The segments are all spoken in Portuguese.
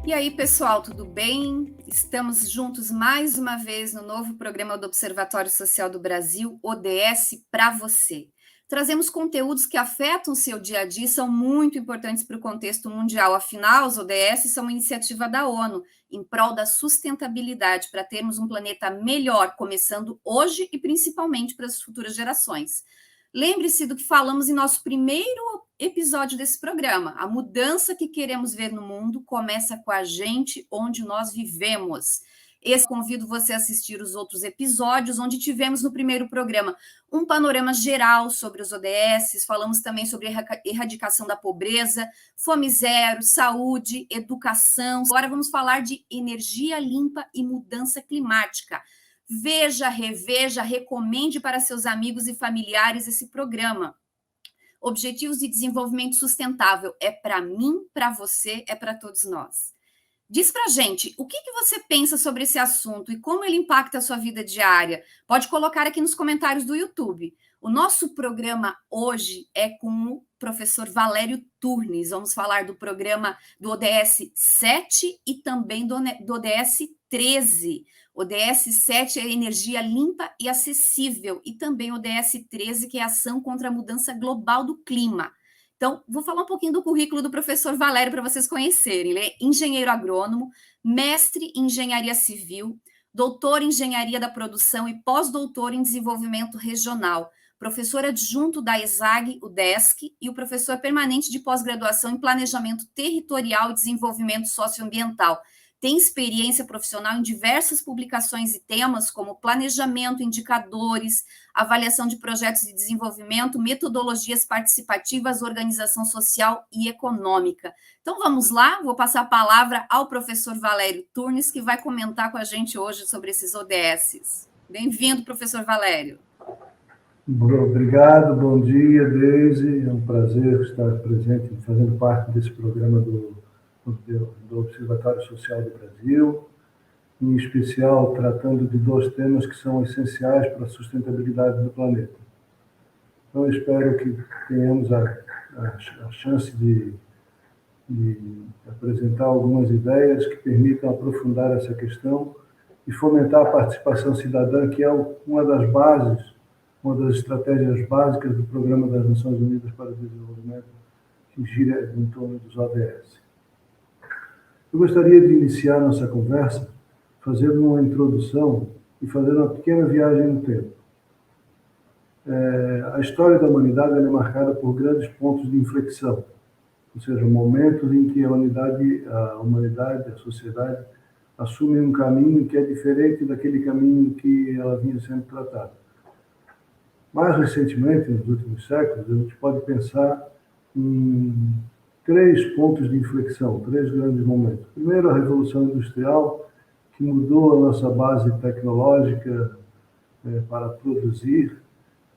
E aí, pessoal, tudo bem? Estamos juntos mais uma vez no novo programa do Observatório Social do Brasil, ODS para você. Trazemos conteúdos que afetam o seu dia a dia e são muito importantes para o contexto mundial. Afinal, os ODS são uma iniciativa da ONU em prol da sustentabilidade para termos um planeta melhor, começando hoje e principalmente para as futuras gerações. Lembre-se do que falamos em nosso primeiro episódio desse programa. A mudança que queremos ver no mundo começa com a gente, onde nós vivemos. Convido você a assistir os outros episódios, onde tivemos no primeiro programa um panorama geral sobre os ODS, falamos também sobre erradicação da pobreza, fome zero, saúde, educação. Agora vamos falar de energia limpa e mudança climática. Veja, reveja, recomende para seus amigos e familiares esse programa. Objetivos de Desenvolvimento Sustentável é para mim, para você, é para todos nós. Diz pra gente, o que você pensa sobre esse assunto e como ele impacta a sua vida diária? Pode colocar aqui nos comentários do YouTube. O nosso programa hoje é com o professor Valério Turnes. Vamos falar do programa do ODS 7 e também do ODS 13. O ODS 7 é energia limpa e acessível, e também o ODS 13, que é ação contra a mudança global do clima. Então, vou falar um pouquinho do currículo do professor Valério para vocês conhecerem. Ele é engenheiro agrônomo, mestre em engenharia civil, doutor em engenharia da produção e pós-doutor em desenvolvimento regional, professor adjunto da ESAG, o DESC, e o professor permanente de pós-graduação em planejamento territorial e desenvolvimento socioambiental. Tem experiência profissional em diversas publicações e temas como planejamento, indicadores, avaliação de projetos de desenvolvimento, metodologias participativas, organização social e econômica. Então vamos lá, vou passar a palavra ao professor Valério Turnes, que vai comentar com a gente hoje sobre esses ODS. Bem-vindo, professor Valério. Obrigado, bom dia, Deise. É um prazer estar presente, fazendo parte desse programa do Observatório Social do Brasil, em especial tratando de dois temas que são essenciais para a sustentabilidade do planeta. Então, espero que tenhamos a chance de apresentar algumas ideias que permitam aprofundar essa questão e fomentar a participação cidadã, que é uma das bases, uma das estratégias básicas do Programa das Nações Unidas para o Desenvolvimento, que gira em torno dos ODS. Eu gostaria de iniciar nossa conversa fazendo uma introdução e fazendo uma pequena viagem no tempo. A história da humanidade é marcada por grandes pontos de inflexão, ou seja, momentos em que a humanidade, a sociedade, assume um caminho que é diferente daquele caminho que ela vinha sendo tratada. Mais recentemente, nos últimos séculos, a gente pode pensar em três pontos de inflexão, três grandes momentos. Primeiro, a Revolução Industrial, que mudou a nossa base tecnológica para produzir,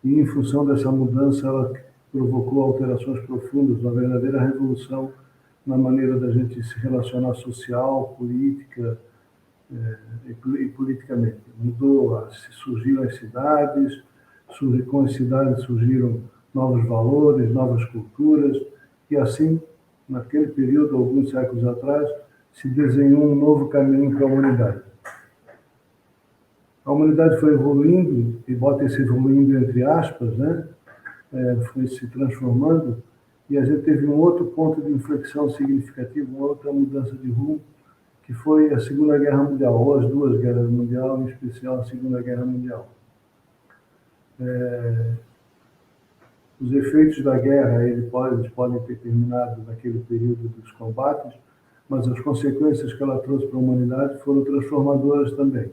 e em função dessa mudança ela provocou alterações profundas, uma verdadeira revolução na maneira da gente se relacionar social, política e politicamente. Surgiram as cidades, com as cidades surgiram novos valores, novas culturas, e assim, naquele período, alguns séculos atrás, se desenhou um novo caminho para a humanidade. A humanidade foi evoluindo, e bota esse evoluindo entre aspas, né? Foi se transformando, e a gente teve um outro ponto de inflexão significativo, uma outra mudança de rumo, que foi a Segunda Guerra Mundial, ou as duas guerras mundiais, em especial a Segunda Guerra Mundial. Os efeitos da guerra eles podem ter terminado naquele período dos combates, mas as consequências que ela trouxe para a humanidade foram transformadoras também.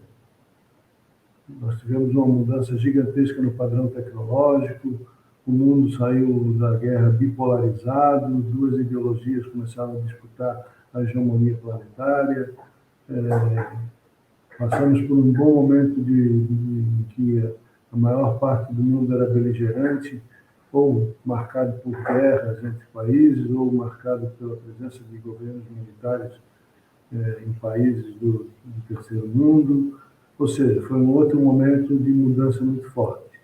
Nós tivemos uma mudança gigantesca no padrão tecnológico, o mundo saiu da guerra bipolarizado, duas ideologias começaram a disputar a hegemonia planetária, passamos por um bom momento em que a maior parte do mundo era beligerante, ou marcado por guerras entre países, ou marcado pela presença de governos militares em países do terceiro mundo. Ou seja, foi um outro momento de mudança muito forte.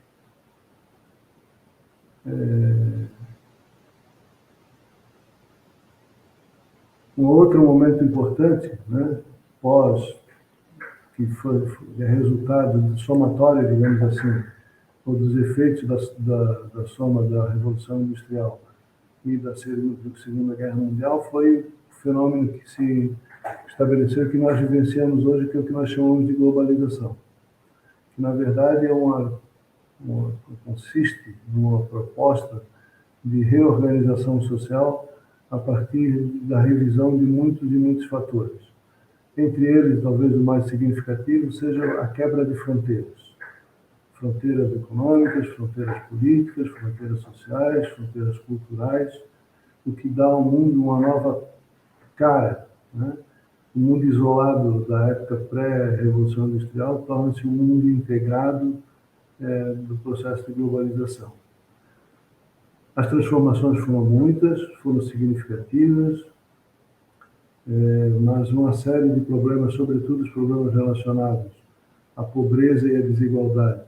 Um outro momento importante, né, pós, que foi resultado somatório, digamos assim, ou dos efeitos da soma da Revolução Industrial e da Segunda Guerra Mundial, foi o fenômeno que se estabeleceu, que nós vivenciamos hoje, que é o que nós chamamos de globalização, que na verdade consiste numa proposta de reorganização social a partir da revisão de muitos e muitos fatores. Entre eles, talvez o mais significativo seja a quebra de fronteiras. Fronteiras econômicas, fronteiras políticas, fronteiras sociais, fronteiras culturais, o que dá ao mundo uma nova cara, né? O mundo isolado da época pré-revolução industrial torna-se um mundo integrado do processo de globalização. As transformações foram muitas, foram significativas, mas uma série de problemas, sobretudo os problemas relacionados à pobreza e à desigualdade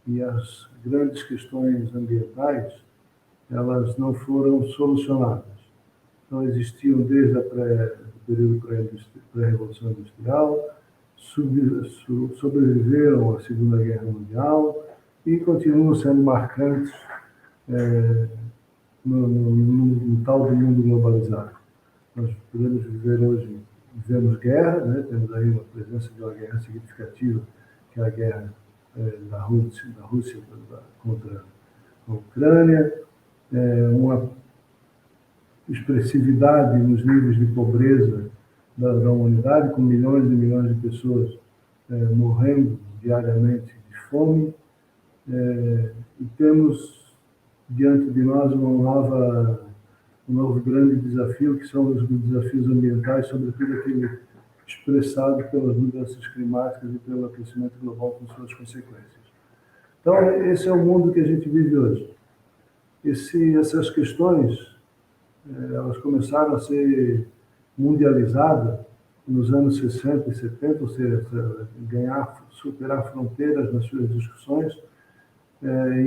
e às grandes questões ambientais, elas não foram solucionadas. Então, existiam desde o período pré-revolução industrial, sobreviveram à Segunda Guerra Mundial e continuam sendo marcantes no tal do mundo globalizado. Nós podemos viver hoje, vivemos guerra, né? Temos aí uma presença de uma guerra significativa, que é a guerra da Rússia contra a Ucrânia, uma expressividade nos níveis de pobreza da humanidade, com milhões e milhões de pessoas morrendo diariamente de fome, e temos diante de nós um novo grande desafio, que são os desafios ambientais, sobretudo aquele expressado pelas mudanças climáticas e pelo aquecimento global com suas consequências. Então, esse é o mundo que a gente vive hoje. Essas questões, elas começaram a ser mundializadas nos anos 60 e 70, ou seja, superar fronteiras nas suas discussões,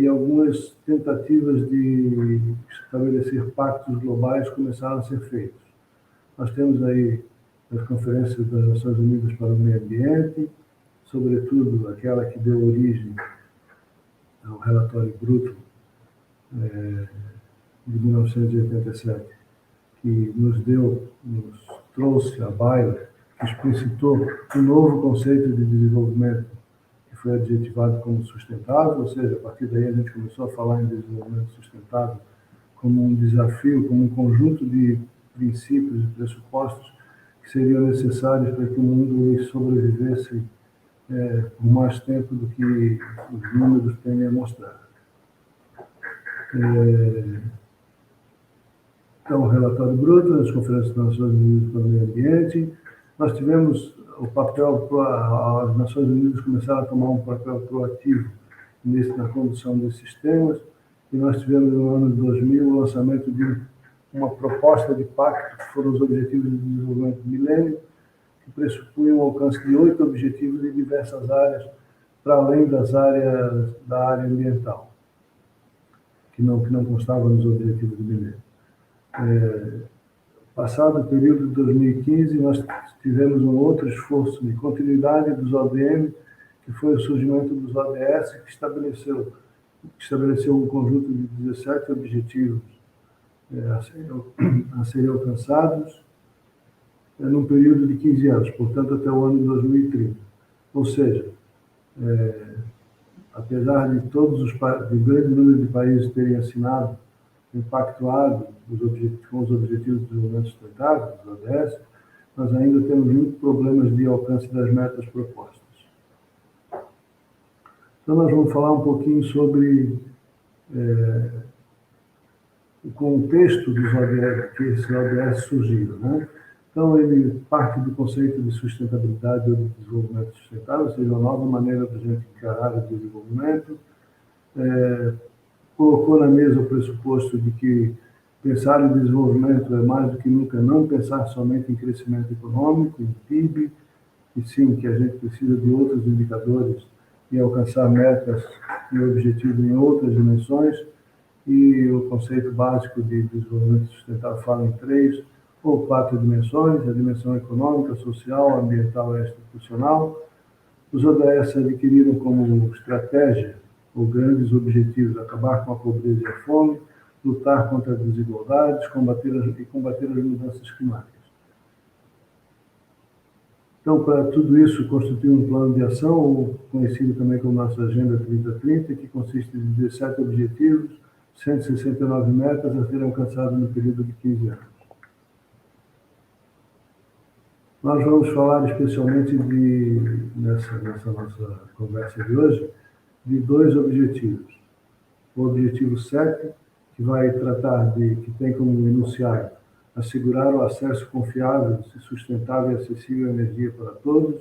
e algumas tentativas de estabelecer pactos globais começaram a ser feitos. Nós temos aí as conferências das Nações Unidas para o Meio Ambiente, sobretudo aquela que deu origem ao relatório Brundtland de 1987, que nos trouxe à baila, que explicitou um novo conceito de desenvolvimento que foi adjetivado como sustentável, ou seja, a partir daí a gente começou a falar em desenvolvimento sustentável como um desafio, como um conjunto de princípios e pressupostos que seriam necessários para que o mundo sobrevivesse por mais tempo do que os números tendem a mostrar. Então, o relatório Brundtland, as conferências das Nações Unidas para o Meio Ambiente, nós tivemos o papel, as Nações Unidas começaram a tomar um papel proativo na condução desses temas, e nós tivemos no ano de 2000 o lançamento de uma proposta de pacto, que foram os Objetivos de Desenvolvimento do Milênio, que pressupunham o alcance de 8 objetivos em diversas áreas, para além da área ambiental, que não constava nos Objetivos do Milênio. Passado o período de 2015, nós tivemos um outro esforço de continuidade dos ODM, que foi o surgimento dos ODS, que estabeleceu um conjunto de 17 objetivos a serem alcançados num período de 15 anos, portanto, até o ano de 2030. Ou seja, apesar de de grande número de países terem assinado, impactuado com os Objetivos de Desenvolvimento Sustentável, os ODS, nós ainda temos muitos problemas de alcance das metas propostas. Então, nós vamos falar um pouquinho sobre o contexto dos ODS, que esses ODS surgiram, né? Então, ele parte do conceito de sustentabilidade ou de desenvolvimento sustentável, ou seja, uma nova maneira de a gente encarar o desenvolvimento, colocou na mesa o pressuposto de que pensar em desenvolvimento é mais do que nunca não pensar somente em crescimento econômico, em PIB, e sim que a gente precisa de outros indicadores e alcançar metas e objetivos em outras dimensões, e o conceito básico de desenvolvimento sustentável fala em 3, ou 4 dimensões: a dimensão econômica, social, ambiental e institucional. Os ODS adquiriram como estratégia ou grandes objetivos acabar com a pobreza e a fome, lutar contra as desigualdades, combater as mudanças climáticas. Então, para tudo isso, constitui um plano de ação, conhecido também como nossa Agenda 2030, que consiste de 17 objetivos, 169 metas a serem alcançadas no período de 15 anos. Nós vamos falar especialmente nessa nossa conversa de hoje, de 2 objetivos. O objetivo 7, que vai tratar que tem como enunciado assegurar o acesso confiável, sustentável e acessível à energia para todos,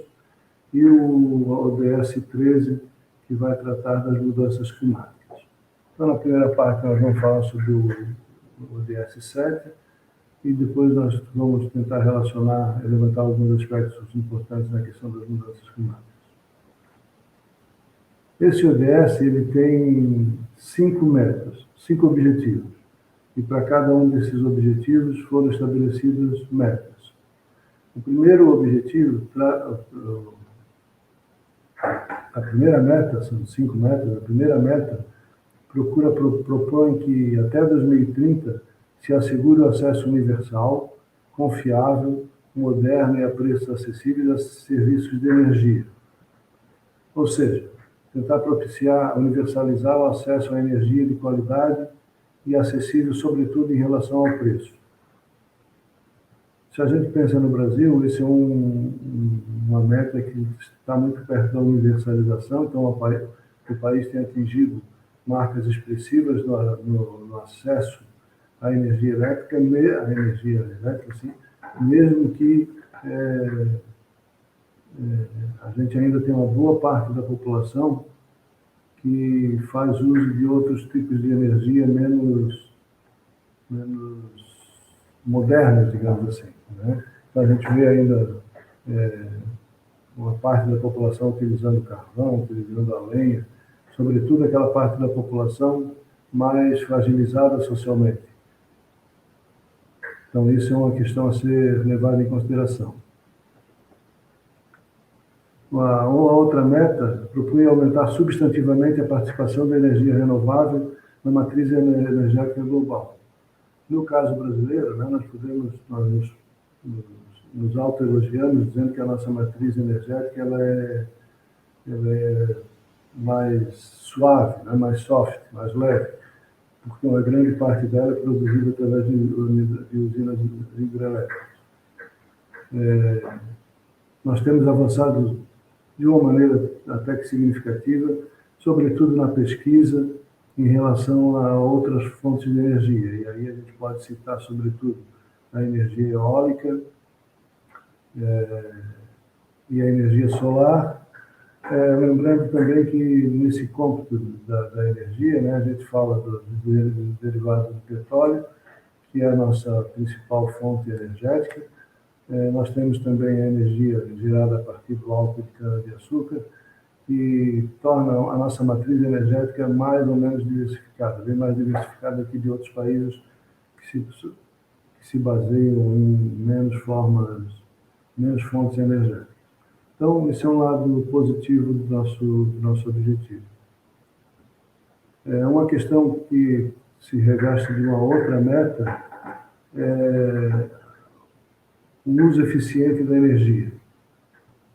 e o ODS 13, que vai tratar das mudanças climáticas. Então, na primeira parte, nós vamos falar sobre o ODS 7, e depois nós vamos tentar relacionar e levantar alguns aspectos importantes na questão das mudanças climáticas. Esse ODS ele tem 5 metas, 5 objetivos. E para cada um desses objetivos foram estabelecidas metas. O primeiro objetivo, a primeira meta, são 5 metas, a primeira meta propõe que até 2030 se assegure o acesso universal, confiável, moderno e a preços acessíveis a serviços de energia. Ou seja, tentar propiciar, universalizar o acesso à energia de qualidade e acessível, sobretudo, em relação ao preço. Se a gente pensa no Brasil, esse é uma meta que está muito perto da universalização, então o país tem atingido marcas expressivas no acesso à energia elétrica, sim, mesmo que a gente ainda tem uma boa parte da população que faz uso de outros tipos de energia menos modernos, digamos assim, né? Então a gente vê ainda uma parte da população utilizando carvão, utilizando a lenha, sobretudo aquela parte da população mais fragilizada socialmente. Então isso é uma questão a ser levada em consideração. Uma outra meta propõe aumentar substantivamente a participação da energia renovável na matriz energética global. No caso brasileiro, né, nós nos autoelogiamos dizendo que a nossa matriz energética ela é mais suave, né, mais soft, mais leve, porque uma grande parte dela é produzida através de usinas hidrelétricas. Nós temos avançado de uma maneira até que significativa, sobretudo na pesquisa em relação a outras fontes de energia. E aí a gente pode citar, sobretudo, a energia eólica e a energia solar. Lembrando também que nesse cômputo da energia, né, a gente fala dos derivados do petróleo, que é a nossa principal fonte energética. Nós temos também a energia gerada a partir do álcool de cana-de-açúcar, que torna a nossa matriz energética mais ou menos diversificada, bem mais diversificada que de outros países que se baseiam em menos fontes energéticas. Então, esse é um lado positivo do nosso objetivo. Uma questão que se reveste de uma outra meta é o uso eficiente da energia.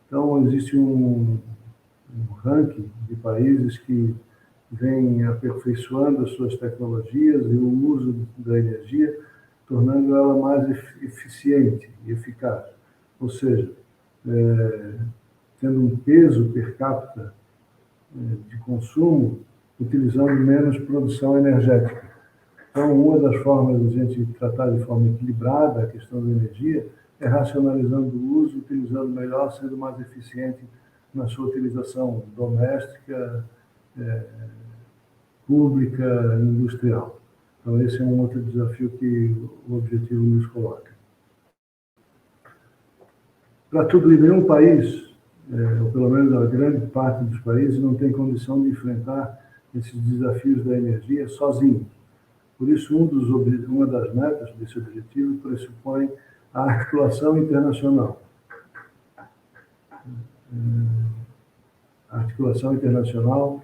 Então, existe um ranking de países que vêm aperfeiçoando as suas tecnologias e o uso da energia, tornando ela mais eficiente e eficaz. Ou seja, tendo um peso per capita de consumo, utilizando menos produção energética. Então, uma das formas de a gente tratar de forma equilibrada a questão da energia é racionalizando o uso, utilizando melhor, sendo mais eficiente na sua utilização doméstica, pública, industrial. Então, esse é um outro desafio que o objetivo nos coloca. Para tudo e nenhum país, ou pelo menos a grande parte dos países, não tem condição de enfrentar esses desafios da energia sozinho. Por isso, uma das metas desse objetivo pressupõe a articulação internacional. A articulação internacional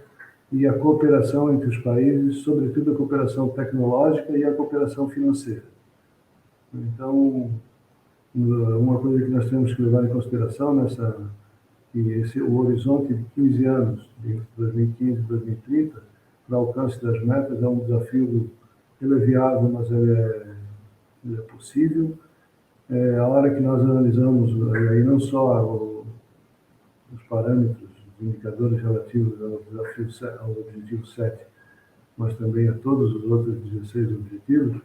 e a cooperação entre os países, sobretudo a cooperação tecnológica e a cooperação financeira. Então, uma coisa que nós temos que levar em consideração o horizonte de 15 anos, de 2015 e 2030, para o alcance das metas, é um desafio, ele é viável, mas ele é possível. A hora que nós analisamos, aí não só os parâmetros, os indicadores relativos ao objetivo 7, mas também a todos os outros 16 objetivos,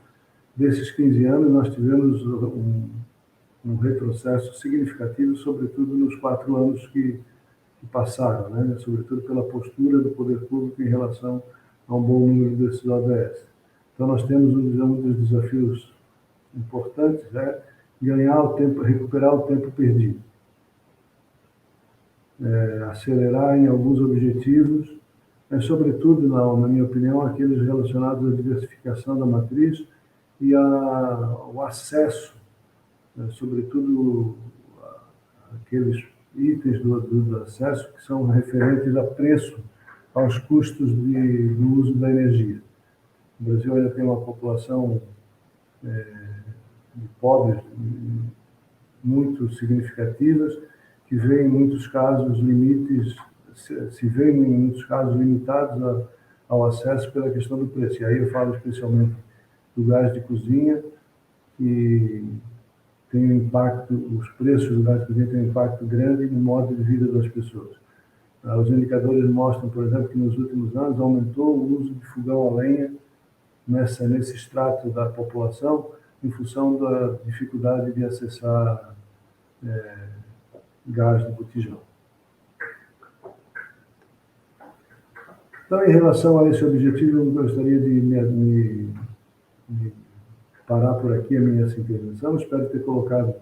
desses 15 anos nós tivemos um retrocesso significativo, sobretudo nos 4 anos que passaram, né? Sobretudo pela postura do poder público em relação a um bom número desses ODS. Então nós temos um dos desafios importantes, ganhar o tempo, recuperar o tempo perdido. Acelerar em alguns objetivos, sobretudo, na minha opinião, aqueles relacionados à diversificação da matriz e ao acesso, sobretudo aqueles itens do acesso que são referentes a preço, aos custos do uso da energia. O Brasil ainda tem uma população de pobres muito significativas, que vê em muitos casos limitados ao acesso pela questão do preço. E aí eu falo especialmente do gás de cozinha, que tem um impacto, os preços do gás de cozinha têm um impacto grande no modo de vida das pessoas. Os indicadores mostram, por exemplo, que nos últimos anos aumentou o uso de fogão a lenha nesse extrato da população, em função da dificuldade de acessar gás de botijão. Então, em relação a esse objetivo, eu gostaria de parar por aqui a minha intervenção. Espero ter colocado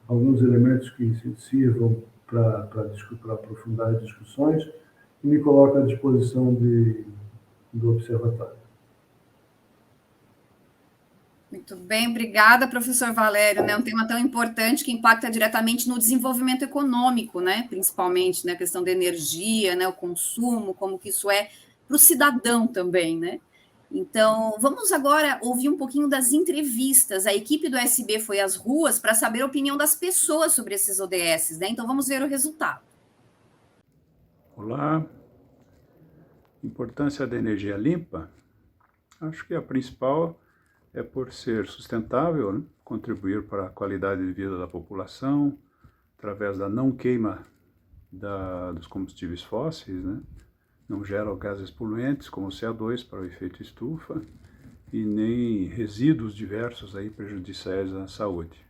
alguns elementos que sirvam para aprofundar as discussões e me coloco à disposição do observatório. Muito bem, obrigada, professor Valério. Um tema tão importante que impacta diretamente no desenvolvimento econômico, principalmente, a questão da energia, o consumo, como que isso é para o cidadão também, Então, vamos agora ouvir um pouquinho das entrevistas. A equipe do SB foi às ruas para saber a opinião das pessoas sobre esses ODS, Então, vamos ver o resultado. Olá. Importância da energia limpa? Acho que a principal é por ser sustentável, contribuir para a qualidade de vida da população, através da não queima dos combustíveis fósseis, não gera gases poluentes como o CO2 para o efeito estufa e nem resíduos diversos prejudiciais à saúde.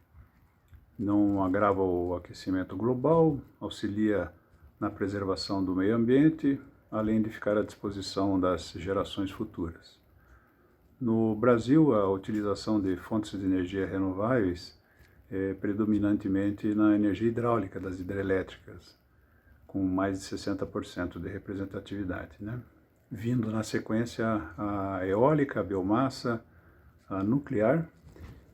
Não agrava o aquecimento global, auxilia na preservação do meio ambiente, além de ficar à disposição das gerações futuras. No Brasil, a utilização de fontes de energia renováveis é predominantemente na energia hidráulica das hidrelétricas, com mais de 60% de representatividade, Vindo na sequência a eólica, a biomassa, a nuclear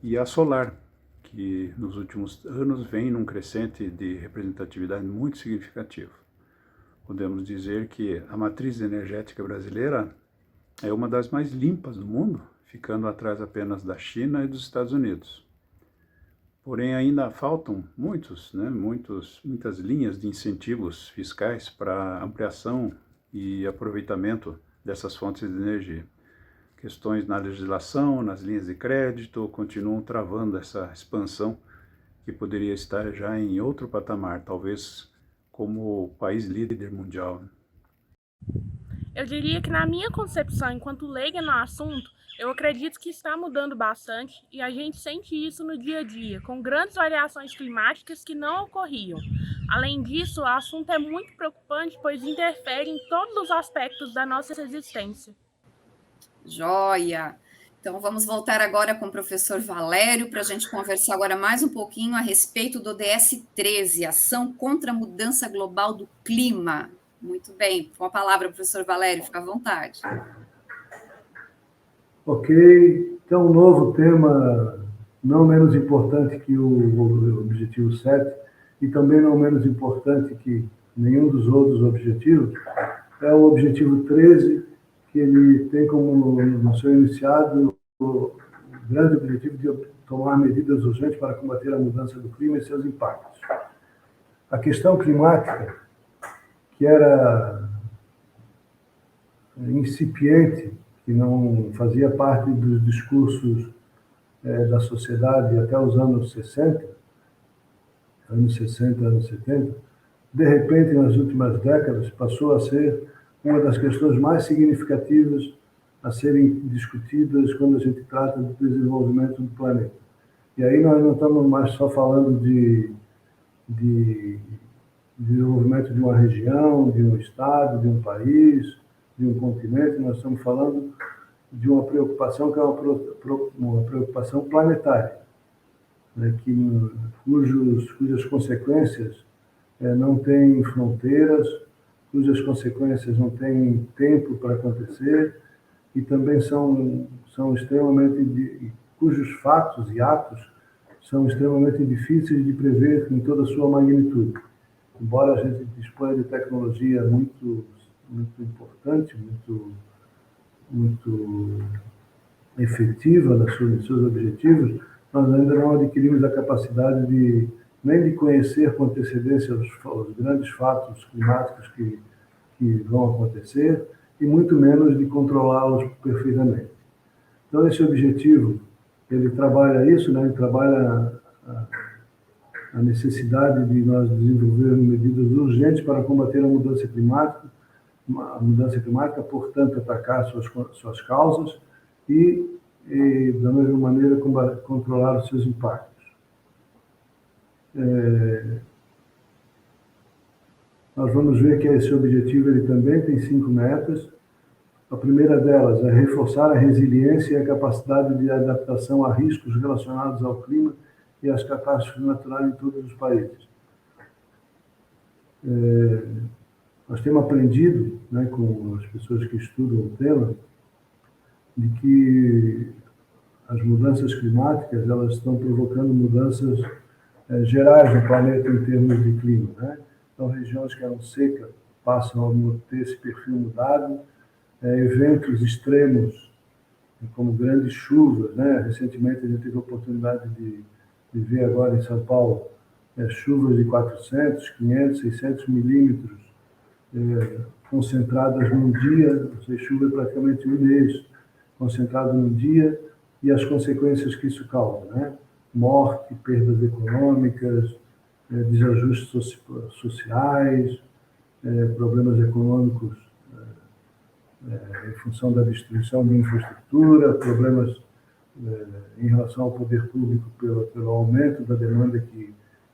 e a solar, que nos últimos anos vem num crescente de representatividade muito significativo. Podemos dizer que a matriz energética brasileira é uma das mais limpas do mundo, ficando atrás apenas da China e dos Estados Unidos. Porém, ainda faltam muitas linhas de incentivos fiscais para ampliação e aproveitamento dessas fontes de energia. Questões na legislação, nas linhas de crédito, continuam travando essa expansão que poderia estar já em outro patamar, talvez como país líder mundial. Eu diria que, na minha concepção, enquanto leiga no assunto, eu acredito que está mudando bastante e a gente sente isso no dia a dia, com grandes variações climáticas que não ocorriam. Além disso, o assunto é muito preocupante, pois interfere em todos os aspectos da nossa existência. Joia! Então, vamos voltar agora com o professor Valério para a gente conversar agora mais um pouquinho a respeito do ODS 13, Ação contra a Mudança Global do Clima. Muito bem, com a palavra, professor Valério, fica à vontade. Ok, então um novo tema não menos importante que o objetivo 7, e também não menos importante que nenhum dos outros objetivos, é o objetivo 13, que ele tem como, no seu iniciado, o grande objetivo de tomar medidas urgentes para combater a mudança do clima e seus impactos. A questão climática, que era incipiente, que não fazia parte dos discursos da sociedade até os anos 60, anos 70, de repente, nas últimas décadas, passou a ser uma das questões mais significativas a serem discutidas quando a gente trata do desenvolvimento do planeta. E aí nós não estamos mais só falando de desenvolvimento de uma região, de um estado, de um país, de um continente, nós estamos falando de uma preocupação que é uma preocupação planetária, né, cujas consequências não têm fronteiras, cujas consequências não têm tempo para acontecer e também são extremamente cujos fatos e atos são extremamente difíceis de prever em toda a sua magnitude. Embora a gente disponha de tecnologia muito importante, muito efetiva nos seus objetivos, nós ainda não adquirimos a capacidade nem de conhecer com antecedência os grandes fatos climáticos que vão acontecer, e muito menos de controlá-los perfeitamente. Então, esse objetivo, ele trabalha isso, né? Ele trabalha a necessidade de nós desenvolvermos medidas urgentes para combater a mudança climática, portanto, atacar suas causas e, da mesma maneira, controlar os seus impactos. Nós vamos ver que esse objetivo ele também tem 5 metas. A primeira delas é reforçar a resiliência e a capacidade de adaptação a riscos relacionados ao clima e às catástrofes naturais em todos os países. Nós temos aprendido, né, com as pessoas que estudam o tema, de que as mudanças climáticas elas estão provocando mudanças gerais no planeta em termos de clima, né? Então, regiões que eram secas passam a ter esse perfil mudado, eventos extremos, como grandes chuvas, né? Recentemente, a gente teve a oportunidade de ver agora em São Paulo chuvas de 400, 500, 600 milímetros concentradas num dia, ou seja, chuva praticamente um mês concentrado num dia, e as consequências que isso causa, né? Morte, perdas econômicas, desajustes sociais, problemas econômicos em função da destruição de infraestrutura, problemas em relação ao poder público pelo aumento da demanda que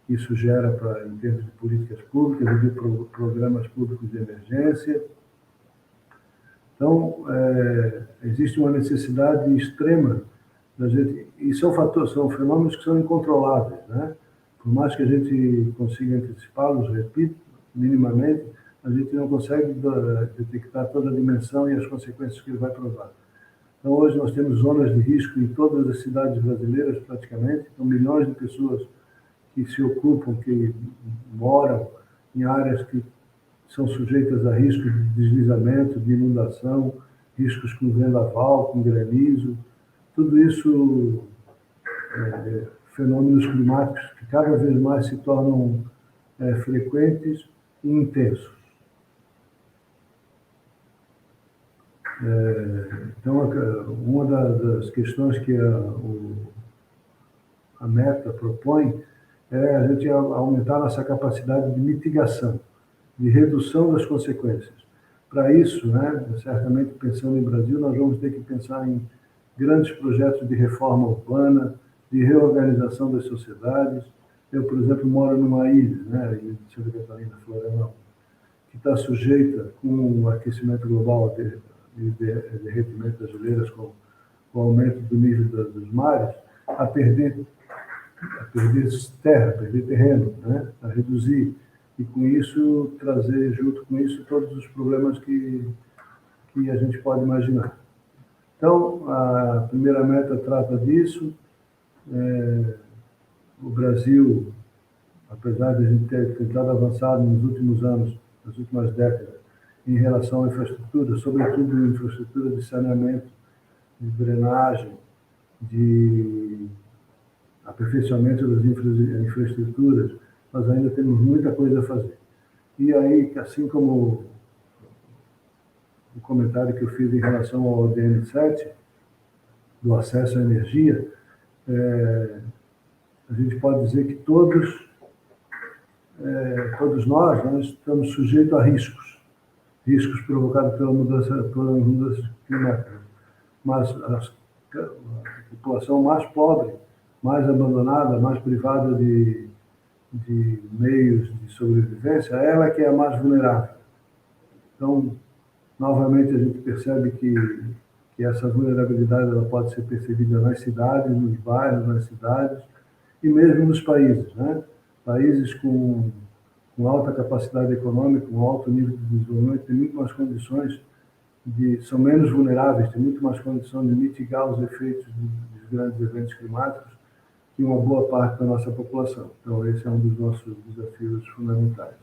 isso gera em termos de políticas públicas e de programas públicos de emergência. Então, existe uma necessidade extrema da gente, e são fenômenos que são incontroláveis, né? Por mais que a gente consiga antecipá-los, repito, minimamente, a gente não consegue detectar toda a dimensão e as consequências que ele vai provar. Então, hoje nós temos zonas de risco em todas as cidades brasileiras, praticamente, então milhões de pessoas que se ocupam, que moram em áreas que são sujeitas a riscos de deslizamento, de inundação, riscos com vendaval, com granizo, tudo isso fenômenos climáticos que cada vez mais se tornam frequentes e intensos. Então, uma das questões que a meta propõe é a gente aumentar nossa capacidade de mitigação, de redução das consequências. Para isso, né, certamente pensando em Brasil, nós vamos ter que pensar em grandes projetos de reforma urbana, de reorganização das sociedades. Eu, por exemplo, moro numa ilha, né, a ilha de Santa Catarina, Florianópolis, que está sujeita, com o aquecimento global, derretimento das geleiras, com o aumento do nível dos mares, a perder terra, perder terreno, né, a reduzir. E com isso, trazer junto com isso todos os problemas que a gente pode imaginar. Então, a primeira meta trata disso. O Brasil, apesar de a gente ter tentado avançar nos últimos anos, nas últimas décadas, em relação à infraestrutura, sobretudo infraestrutura de saneamento, de drenagem, de aperfeiçoamento das infraestruturas, nós ainda temos muita coisa a fazer. E aí, assim como o comentário que eu fiz em relação ao DN7, do acesso à energia, a gente pode dizer que todos nós estamos sujeitos a riscos provocados pela mudança climática. Mas a população mais pobre, mais abandonada, mais privada de meios de sobrevivência, ela que é a mais vulnerável. Então, novamente, a gente percebe que essa vulnerabilidade ela pode ser percebida nas cidades, nos bairros, nas cidades, e mesmo nos países, né? Países com alta capacidade econômica, com alto nível de desenvolvimento, têm muito mais condições são menos vulneráveis, têm muito mais condição de mitigar os efeitos dos grandes eventos climáticos que uma boa parte da nossa população. Então, esse é um dos nossos desafios fundamentais.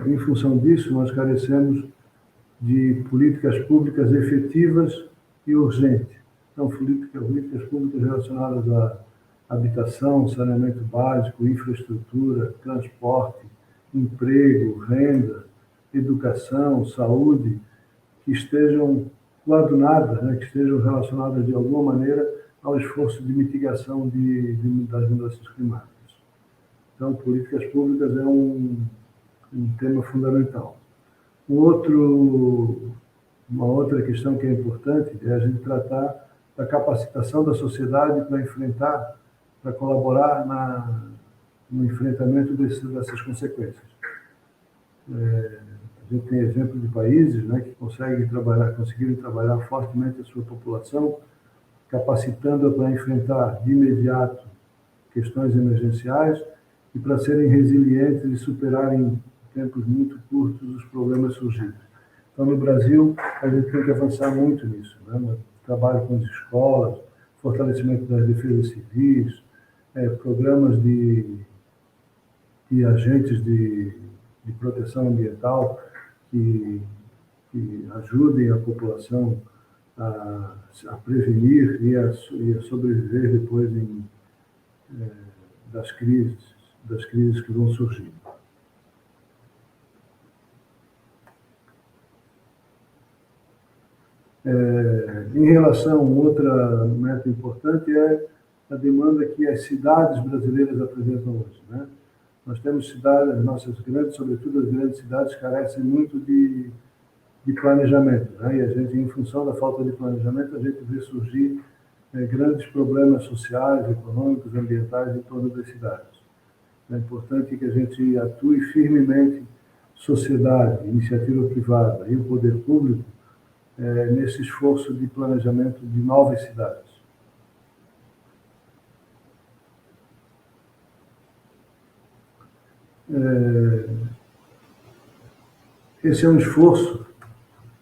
Em função disso, nós carecemos de políticas públicas efetivas e urgentes. Então, políticas públicas relacionadas à habitação, saneamento básico, infraestrutura, transporte, emprego, renda, educação, saúde, que estejam coadunadas, né, que estejam relacionadas de alguma maneira ao esforço de mitigação das mudanças climáticas. Então, políticas públicas é um tema fundamental. Uma outra questão que é importante é a gente tratar da capacitação da sociedade para colaborar no enfrentamento dessas consequências. A gente tem exemplo de países, né, que conseguiram trabalhar fortemente a sua população, capacitando-a para enfrentar de imediato questões emergenciais e para serem resilientes e superarem em tempos muito curtos os problemas surgidos. Então, no Brasil, a gente tem que avançar muito nisso, né? No trabalho com as escolas, fortalecimento das defesas civis, programas de agentes de proteção ambiental que ajudem a população a prevenir e a sobreviver depois das crises que vão surgir. Em relação a outra meta importante é a demanda que as cidades brasileiras apresentam hoje, né? Nós temos cidades, sobretudo as grandes cidades, carecem muito de planejamento, né? E a gente, em função da falta de planejamento, a gente vê surgir grandes problemas sociais, econômicos, ambientais em torno das cidades. É importante que a gente atue firmemente, sociedade, iniciativa privada e o poder público, nesse esforço de planejamento de novas cidades. Esse é um esforço,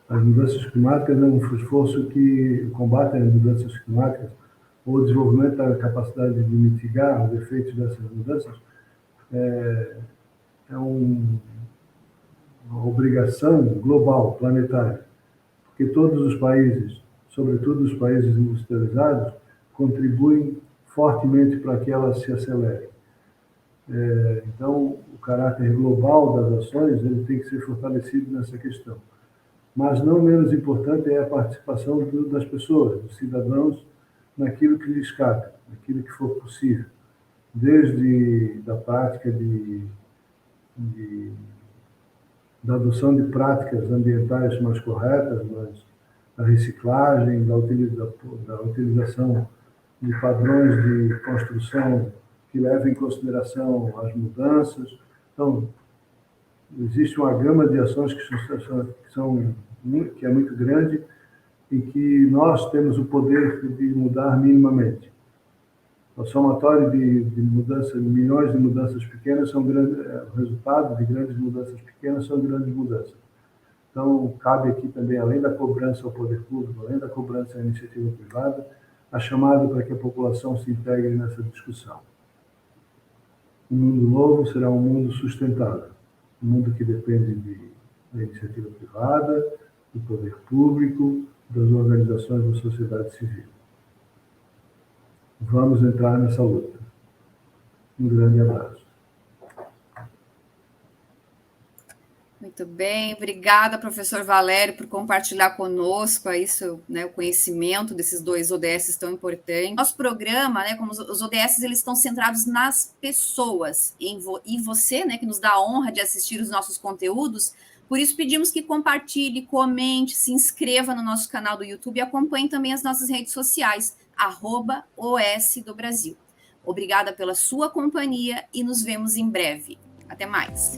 as mudanças climáticas é um esforço que combate as mudanças climáticas, ou o desenvolvimento da capacidade de mitigar os efeitos dessas mudanças, é uma obrigação global, planetária, porque todos os países, sobretudo os países industrializados, contribuem fortemente para que ela se acelere. Então, o caráter global das ações ele tem que ser fortalecido nessa questão. Mas não menos importante é a participação das pessoas, dos cidadãos, naquilo que lhes cabe, naquilo que for possível, desde da prática da adoção de práticas ambientais mais corretas, da reciclagem, da utilização de padrões de construção que levem em consideração as mudanças. Então, existe uma gama de ações que é muito grande e que nós temos o poder de mudar minimamente. O somatório de milhões de mudanças pequenas o resultado de grandes mudanças pequenas são grandes mudanças. Então, cabe aqui também, além da cobrança ao poder público, além da cobrança à iniciativa privada, a chamada para que a população se integre nessa discussão. O mundo novo será um mundo sustentável, um mundo que depende da iniciativa privada, do poder público, das organizações da sociedade civil. Vamos entrar nessa luta. Um grande abraço. Muito bem, obrigada, professor Valério, por compartilhar conosco o conhecimento desses 2 ODS tão importantes. Nosso programa, como os ODS, eles estão centrados nas pessoas, e você, que nos dá a honra de assistir os nossos conteúdos, por isso pedimos que compartilhe, comente, se inscreva no nosso canal do YouTube e acompanhe também as nossas redes sociais, @OS do Brasil. Obrigada pela sua companhia e nos vemos em breve. Até mais.